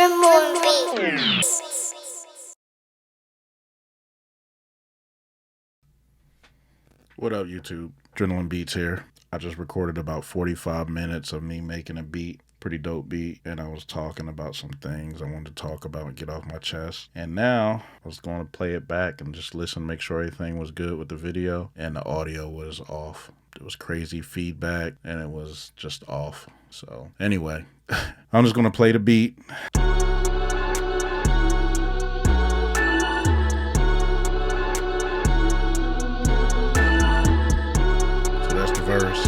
Adrenaline Beat. What up, YouTube? Adrenaline Beats here. I just recorded about 45 minutes of me making a beat, pretty dope beat, and I was talking about some things I wanted to talk about and get off my chest. And now I was going to play it back and just listen, make sure everything was good with the video, and the audio was off. It was crazy feedback, and it was just off. So anyway, I'm just going to play the beat. Verse.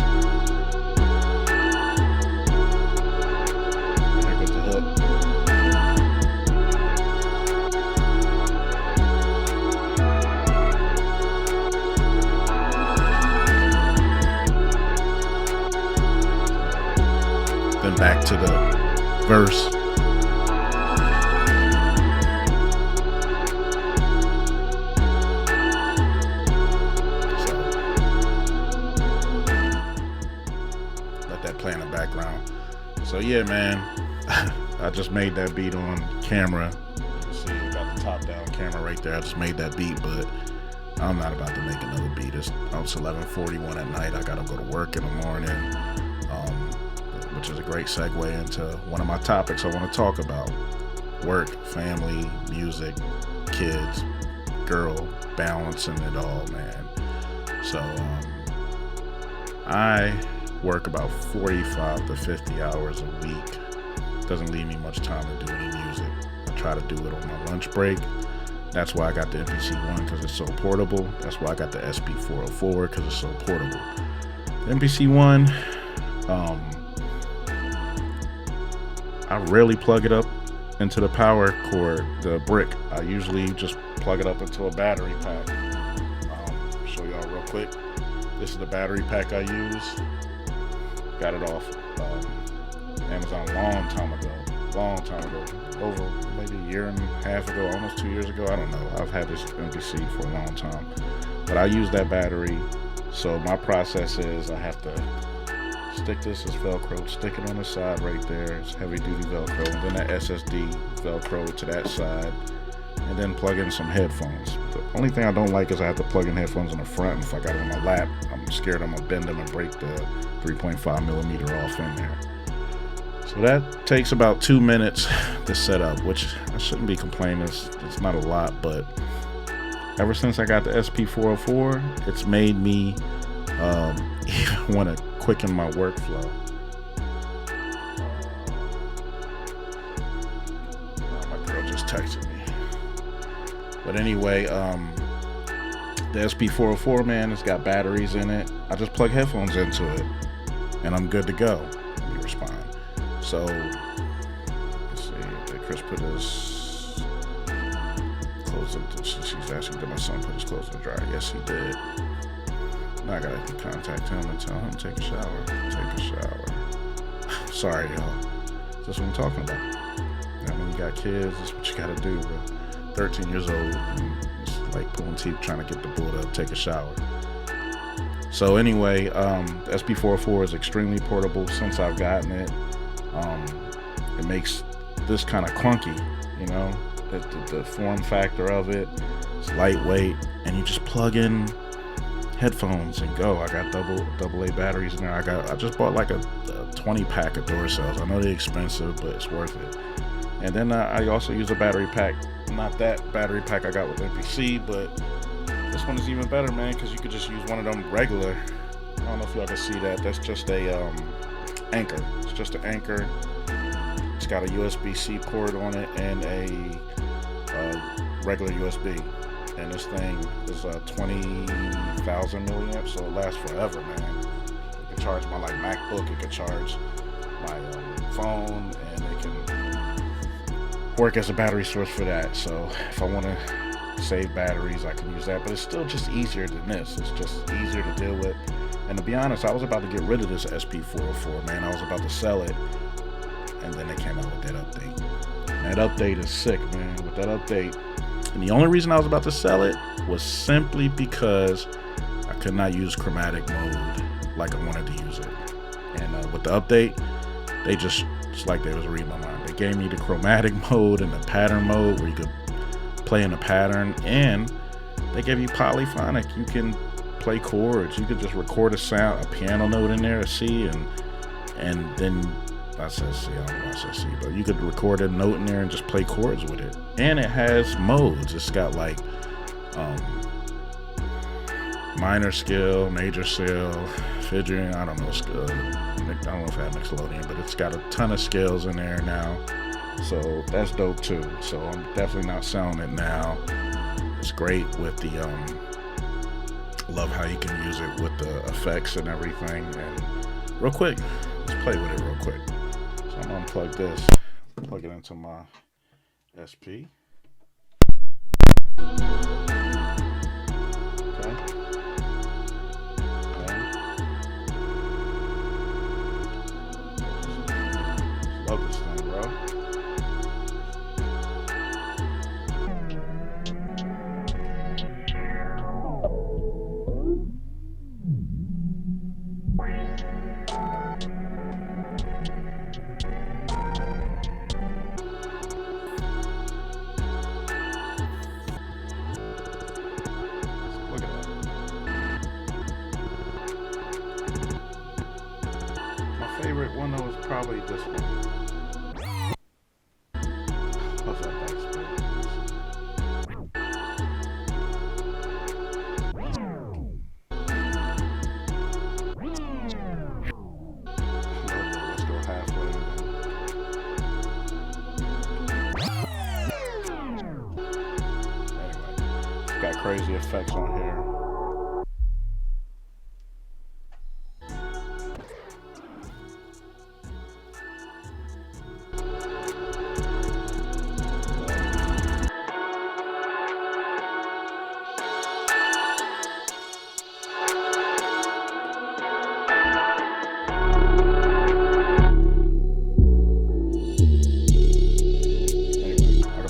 There goes the hook. Then back to the verse. Play in the background. So yeah, man, I just made that beat on camera. You can see we got the top down camera right there. I just made that beat, but I'm not about to make another beat. It's 11:41 at night. I gotta go to work in the morning, which is a great segue into one of my topics I want to talk about: work, family, music, kids, girl, balancing it all, man. So I work about 45 to 50 hours a week. Doesn't leave me much time to do any music. I try to do it on my lunch break. That's why I got the MPC-1, because it's so portable. That's why I got the SP404, because it's so portable. The MPC-1, I rarely plug it up into the power cord, the brick. I usually just plug it up into a battery pack. Show y'all real quick. This is the battery pack I use. Got it off Amazon long time ago, over maybe a year and a half ago, almost 2 years ago. I don't know. I've had this MPC for a long time, but I use that battery. So my process is I have to stick this as Velcro, stick it on the side right there. It's heavy duty Velcro, and then that SSD Velcro to that side, and then plug in some headphones. The only thing I don't like is I have to plug in headphones in the front, and if I got it on my lap, I'm scared I'm gonna bend them and break the 3.5 millimeter off in there. So that takes about 2 minutes to set up, which I shouldn't be complaining. It's not a lot, but ever since I got the SP404, it's made me even want to quicken my workflow. My girl just texted me. But anyway, the SP404, man, it's got batteries in it. I just plug headphones into it, and I'm good to go. Let me respond. So, let's see. Did Chris put his clothes in? She's asking, did my son put his clothes in the dryer? Yes, he did. Now I gotta contact him and tell him to take a shower. Take a shower. Sorry, y'all. That's what I'm talking about. When you got kids, that's what you gotta do, bro. 13 years old, and it's like pulling teeth trying to get the bull to take a shower. So anyway, the SP404 is extremely portable since I've gotten it. It makes this kind of clunky, you know, the form factor of it. It's lightweight, and you just plug in headphones and go. I got double A batteries in there. I just bought like a 20 pack of Duracells. I know they're expensive, but it's worth it. And then I also use a battery pack. Not that battery pack I got with MPC, but this one is even better, man, because you could just use one of them regular. I don't know if y'all can see that. That's just a anchor. It's just an anchor. It's got a USB-C port on it and a regular USB. And this thing is 20,000 milliamps, so it lasts forever, man. It can charge my MacBook. It can charge my phone, and it can work as a battery source for that. So if I want to save batteries, I can use that, but it's still just easier than this. It's just easier to deal with. And to be honest, I was about to get rid of this SP404, man. I was about to sell it, and then they came out with that update. And that update is sick, man. With that update, and the only reason I was about to sell it was simply because I could not use chromatic mode like I wanted to use it. And with the update, they just It's like they was reading my mind. They gave me the chromatic mode and the pattern mode where you could play in a pattern, and they gave you polyphonic. You can play chords. You could just record a sound, a piano note in there, a C, and then I said C, I don't know why I said C, but you could record a note in there and just play chords with it. And it has modes. It's got like minor scale, major scale, fidgeting, I don't know, I don't know if it had Mixolydian, but it's got a ton of scales in there now. So that's dope too. So I'm definitely not selling it now. It's great with the love how you can use it with the effects and everything. And real quick, let's play with it real quick. So I'm gonna unplug this, plug it into my SP. Love this thing, bro. Look at that. My favorite one though is probably this one. What's that backspin? Let's go halfway. Anyway, got crazy effects on here.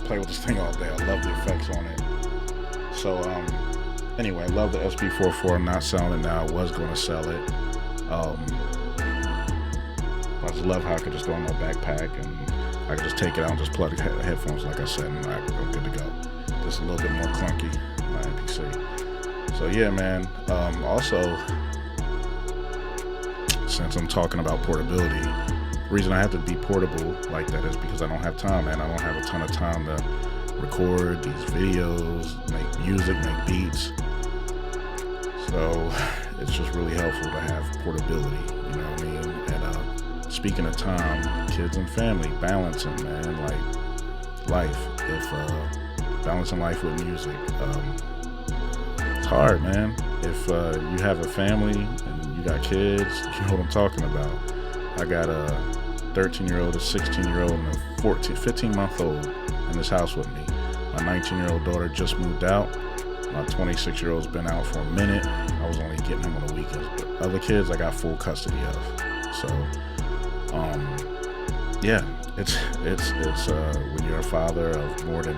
Play with this thing all day. I love the effects on it. So anyway, I love the SP44. I'm not selling it now. I was going to sell it. I just love how I could just go in my backpack and I could just take it out and just plug the headphones, like I said, and I'm good to go. Just a little bit more clunky, my MPC. So yeah, man. Also, since I'm talking about portability, the reason I have to be portable like that is because I don't have time, man. I don't have a ton of time to record these videos, make music, make beats. So it's just really helpful to have portability, you know what I mean? And speaking of time, kids and family, balancing, man, like life. If balancing life with music, it's hard, man. If you have a family and you got kids, you know what I'm talking about. I got a 13-year-old, a 16-year-old, and a 15-month-old in this house with me. My 19-year-old daughter just moved out. My 26-year-old's been out for a minute. I was only getting him on the weekends, but other kids I got full custody of. So, yeah, it's when you're a father of more than,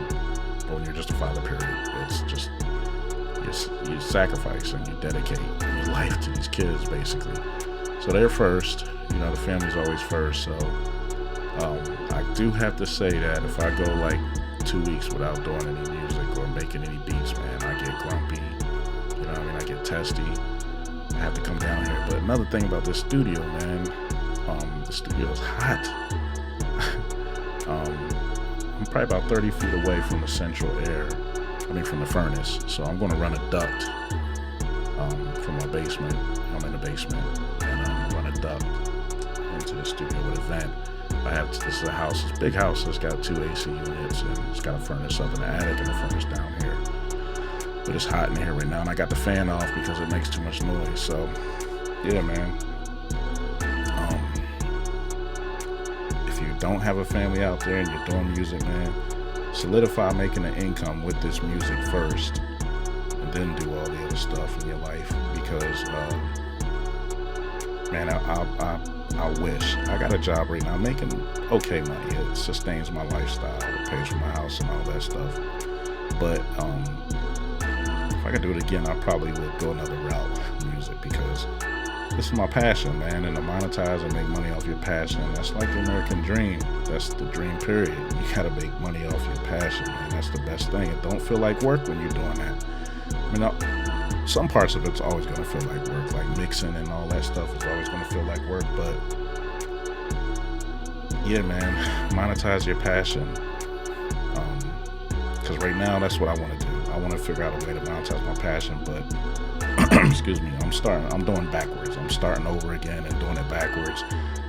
when you're just a father, period. It's just you sacrifice and you dedicate your life to these kids, basically. So they're first. You know, the family's always first. So I do have to say that if I go like 2 weeks without doing any music or making any beats, man, I get grumpy. You know what I mean? I get testy. I have to come down here. But another thing about this studio, man, the studio is hot. I'm probably about 30 feet away from the central air. From the furnace. So I'm going to run a duct from my basement. I'm in the basement, and I'm going to run a duct into the studio with a vent. This is a house, it's a big house. It's got 2 AC units, and it's got a furnace up in the attic and a furnace down here. But it's hot in here right now, and I got the fan off because it makes too much noise. So, yeah, man. If you don't have a family out there and you're doing music, man, solidify making an income with this music first, and then do all the other stuff in your life. Because, man, I wish. I got a job right now, making okay money. It sustains my lifestyle. It pays for my house and all that stuff. But if I could do it again, I probably would go another route with music, because this is my passion, man, and to monetize and make money off your passion, that's like the American dream. That's the dream, period. You gotta make money off your passion, man. That's the best thing. It don't feel like work when you're doing that. I mean, some parts of it's always gonna feel like work, like mixing and all that stuff is always gonna feel like work, but yeah, man, monetize your passion. Because right now, that's what I want to do. I want to figure out a way to monetize my passion, but excuse me, I'm doing backwards. I'm starting over again and doing it backwards.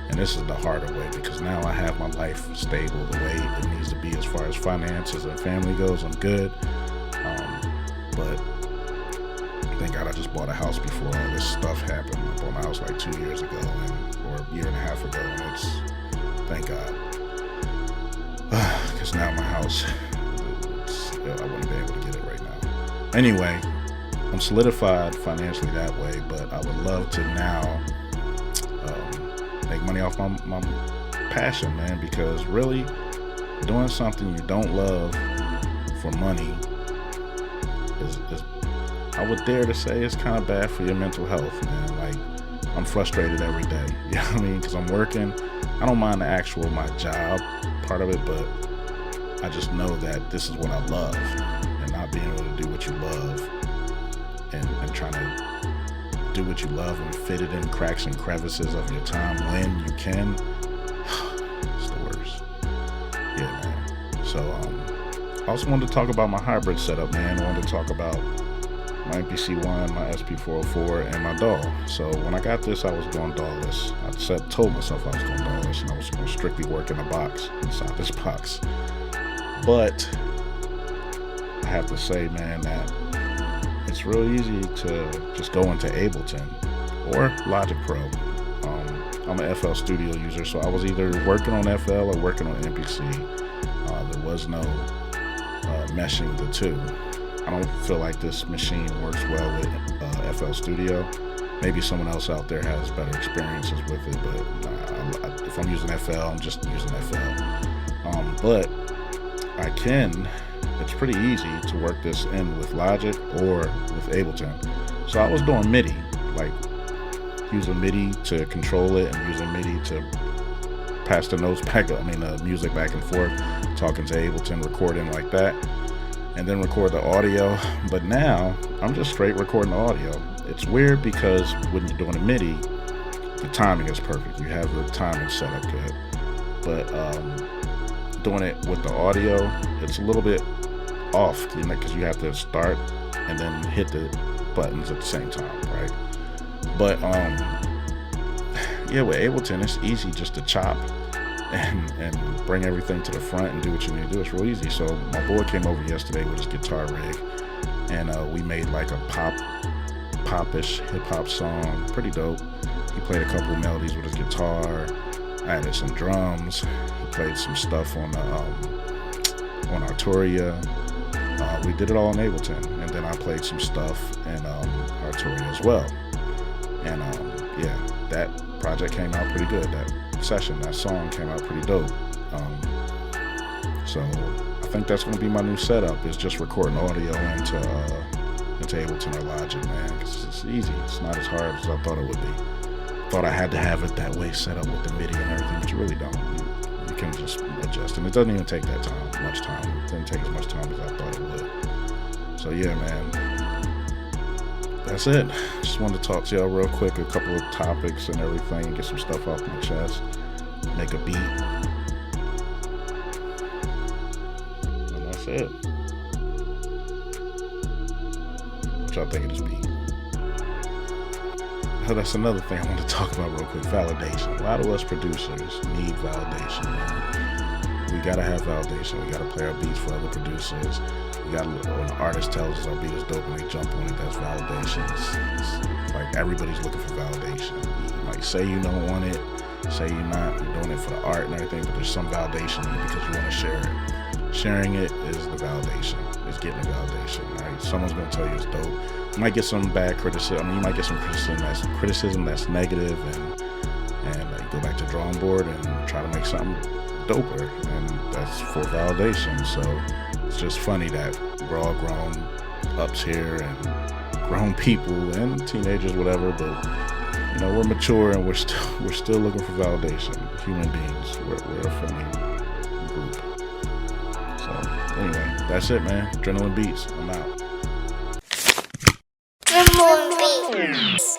And this is the harder way because now I have my life stable the way it needs to be as far as finances and family goes. I'm good. But thank God I just bought a house before all this stuff happened. I bought my house like 2 years ago or a year and a half ago. And it's, thank God. Because now my house, I wouldn't be able to get it right now. Anyway, I'm solidified financially that way, but I would love to now make money off my passion, man, because really doing something you don't love for money is I would dare to say it's kind of bad for your mental health, man. Like, I'm frustrated every day, you know what I mean? Because I'm working. I don't mind my job part of it, but I just know that this is what I love, and not being able to do what you love and trying to do what you love and fit it in cracks and crevices of your time when you can. It's the worst. Yeah, man. So I also wanted to talk about my hybrid setup, man. I wanted to talk about my MPC-1, my SP404, and my DAW. So when I got this, I was going DAW-less. I told myself I was going DAW-less, and I was going to strictly work in a box, inside this box. But I have to say, man, that it's real easy to just go into Ableton or Logic Pro. I'm an FL Studio user, so I was either working on FL or working on MPC. There was no meshing the two. I don't feel like this machine works well with FL Studio. Maybe someone else out there has better experiences with it, but if I'm using FL, I'm just using FL. But it's pretty easy to work this in with Logic or with Ableton. So I was doing MIDI, like using MIDI to control it and using MIDI to pass the notes back, the music back and forth, talking to Ableton, recording like that, and then record the audio. But now I'm just straight recording the audio. It's weird because when you're doing a MIDI, the timing is perfect. You have the timing set up good. But doing it with the audio, it's a little bit off, because you have to start and then hit the buttons at the same time, right? But with Ableton, it's easy just to chop and bring everything to the front and do what you need to do. It's real easy. So my boy came over yesterday with his guitar rig, and we made like a popish hip-hop song. Pretty dope. He played a couple of melodies with his guitar. I added some drums. He played some stuff on Arturia. We did it all in Ableton, and then I played some stuff in Arturia as well. And that project came out pretty good. That song came out pretty dope. So I think that's going to be my new setup, is just recording audio into Ableton or Logic, man, because it's easy. It's not as hard as I thought it would be. Thought I had to have it that way set up with the MIDI and everything, but you really don't. You can just adjust, and it doesn't even take that much time. It didn't take as much time as I thought it would. So yeah, man, that's it. Just wanted to talk to y'all real quick, a couple of topics and everything, get some stuff off my chest, make a beat, and that's it. What y'all think of this beat? So that's another thing I want to talk about real quick, validation. A lot of us producers need validation, man. We gotta have validation. We gotta play our beats for other producers. We gotta, when an artist tells us our beat is dope and they jump on it, that's validation. It's like everybody's looking for validation. You might say you don't want it, say you're not, you're doing it for the art and everything, but there's some validation because you want to share it. Sharing it is the validation. It's getting the validation, right? Someone's gonna tell you it's dope. You might get some bad criticism. You might get some criticism that's negative, and like go back to the drawing board and try to make something doper, and that's for validation. So it's just funny that we're all grown ups here and grown people and teenagers, whatever, but You know, we're mature and we're still looking for validation. Human beings, we're a funny group. So anyway, that's it, man. Adrenaline Beats. I'm out. Adrenaline Beats.